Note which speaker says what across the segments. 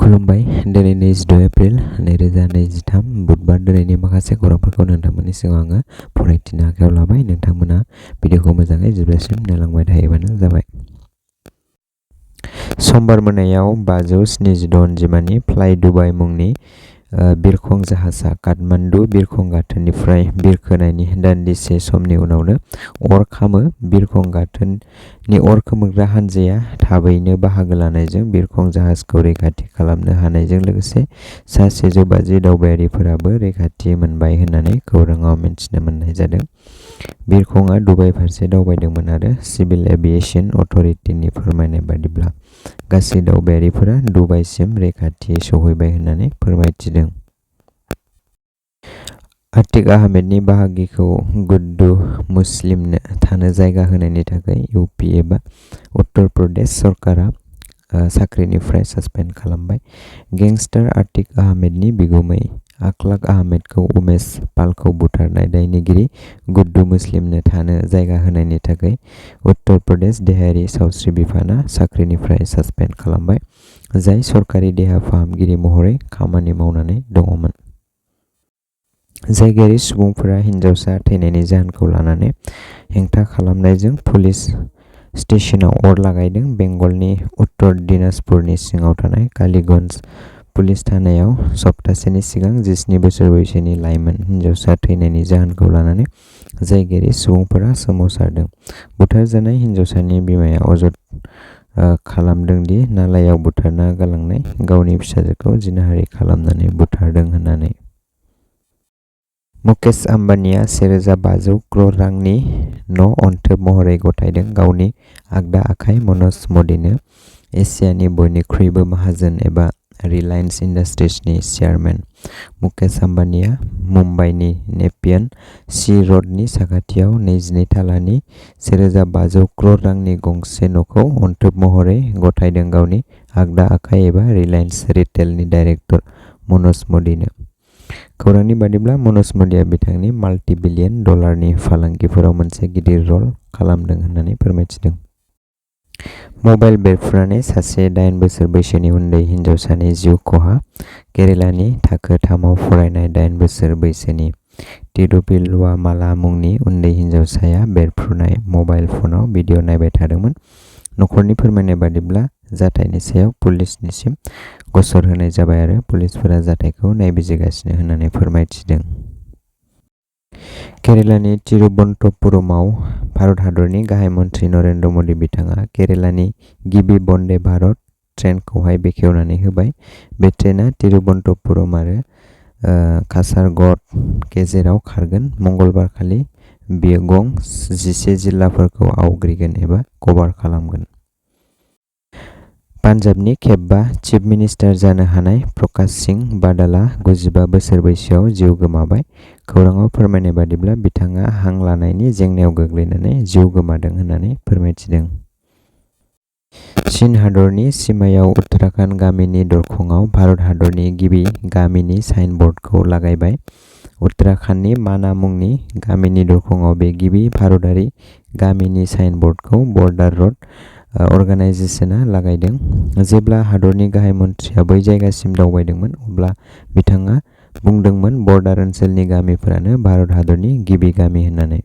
Speaker 1: खुलुमबाय। दिनै 22 एप्रिल 2023 बुधबार दिनैनि माखासे खौरांफोरखौ नोंथांमोननि सिगाङाव आङो फरायथिनो आखायाव लाबाय। नोंथांमोना भिडिअखौ मोजाङै जोबजासिम नायलांबाय थायोबानो जाबाय। समबार मोनायाव 572 अनजिमानि फ्लाइ दुबाइ मुंनि बिरखं जाहाजआ काठमान्डु बिरखं गाथोननिफ्राय बिरखोनायनि दान्दिसे समनि उनावनो अर खामो। बिरखं गाथोननि अर खोमोरग्रा हान्जाया थाबैनो बाहागो लानायजों बिरखं जाहाजखौ रैखाथि खालामनो हानायजों लोगोसे सा 150 दावबायारिफोराबो रैखाथि मोनबाय होननानै खौराङाव मिन्थिनो मोननाय जादों। बिरखंआ दुबाइ फारसे दावबायदोंमोन आरो सिभिल एभिएशन अथ'रिटिनि फोरमायनाय बायदिब्ला गासै दावबायारिफोरा दुबाइसिम रैखाथियै सौहैबाय होननानै फोरमायथिदों। आतिक आहमेदनि बाहागिखौ गुड्डु मुस्लिमनो थानो जायगा होनायनि थाखाय इउपि एबा उत्तर प्रदेश सरकारा साख्रिनिफ्राय सासपेन्ड खालामबाय। गेंस्टार आतिक आहमेदनि बिगुमै आखलाक आहमेदखौ उमेश पालखौ बुथारनाय दायनिगिरि गुड्डु मुस्लिमनो थानो जायगा होनायनि थाखाय उत्तर प्रदेश देहायारि सावस्रि बिफानआ साख्रिनिफ्राय सासपेन्ड खालामबाय, जाय सरकारि देहा फाहामगिरि महरै खामानि मावनानै दङमोन। जायगायारि सुबुंफोरा हिनजावसा थैनायनि जाहोनखौ लानानै हेंथा खालामनायजों पुलिस स्टेशनाव अर लागायदों। बेंगलनि उत्तर दिनाजपुरनि सिङाव थानाय कालीगंज पुलिस थानायाव सप्तासेनि सिगां 17 बोसोर बैसोनि लाइमोन हिनजावसा थैनायनि जाहोनखौ लानानै जायगायारि सुबुंफोरा सोमावसारदों। बुथारजानाय हिनजावसानि बिमाया अजद खालामदों दि नालायाव बुथारना गालांनाय गावनि फिसाजोखौ जिनाहारि खालामनानै बुथारदों होननानै। मुकेश आम्बानीआ 1500 करोड़ रांनि न'अनथोब महरै गथायदों। गावनि आगदा आखाइ मनज मदिनो एसियानि बयनिख्रुइबो माहाजोन एबा रिलायेन्स इन्डास्ट्रिजनि चेयारमेन मुकेश आम्बानीआ मुम्बाइनि नेपियान सी र'डनि साखाथियाव 22 थालानि 1500 करोड़ रांनि गंसे न'खौ अनथोब महरै गथायदों। गावनि आगदा आखाइ एबा रिलायेन्स रिटेलनि डाइरेक्टर मनज मदिनो। खौरांनि बायदिब्ला मनज मदिया बिथांनि माल्टि-बिलियन डलारनि फालांगिफोराव मोनसे गिदिर रल खालामदों होननानै फोरमायथिदों। मबाइल बेरफ्रुनानै सासे 8 बोसोर बैसोनि उन्दै हिनजावसानि जिउ खहा। केरेलानि थाखो 3 आव फरायनाय 8 बोसोर बैसोनि तिरुपिल्लुवामाला मुंनि उन्दै हिनजावसाया बेरफ्रुनाय मबाइल फनाव भिडिअ नायबाय थादोंमोन। नखरनि फोरमायनाय बायदिब्ला जाथायनि सायाव पुलिसनिसिम गसर होनाय जाबाय आरो पुलिसफोरा जाथायखौ नायबिजिरगासिनो होननानै फोरमायथिदों। केरेलानि तिरुवनन्तपुरमाव भारत हादरनि गाहाय मन्थ्रि नरेन्द्र मदि बिथाङा केरेलानि गिबि वन्दे भारत ट्रेनखौहाय बेखेवनानै होबाय। बे ट्रेनआ तिरुवनन्तपुरम आरो कासारग'ड गेजेराव खारगोन। मंगलबारखालि बेयो गं 11 जिल्लाफोरखौ आवग्रिगोन एबा कभार खालामगोन। पान्जाबनि खेब 5 चिफ मिनिस्टार जानो हानाय प्रकाश सिंह बादलआ 95 बोसोर बैसोआव जिउ गोमाबाय। खौराङाव फोरमायनाय बायदिब्ला बिथाङा हां लानायनि जेंनायाव गोग्लैनानै जिउ गोमादों होननानै फोरमायथिदों। चीन हादरनि सिमायाव उत्तराखन्ड गामिनि दरखंआव भारत हादरनि गिबि गामिनि साइनबर्डखौ लागायबाय। उत्तराखन्डनि माना मुंनि गामिनि दरखंआव बे गिबि भारतारि गामिनि साइनबर्डखौ बर्डार रड अर्गानाइजेशनआ लागायदों। जेब्ला हादरनि गाहाय मन्थ्रिया बै जायगासिम दावबायदोंमोन, अब्ला बिथाङा बुंदोंमोन बर्डार ओनसोलनि गामिफोरानो भारत हादरनि गिबि गामि होननानै।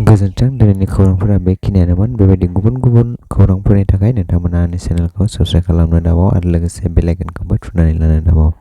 Speaker 1: गोजोन्थों। दिनैनि खौरांफोरा बेखिनियानोमोन। बेबायदि गुबुन गुबुन खौरांफोरनि थाखाय नोंथांमोना आंनि चेनेलखौ साबस्क्राइब खालामनो दाबाव आरो लोगोसे बेल आइकनखौबो थुनानै लानो दाबाव।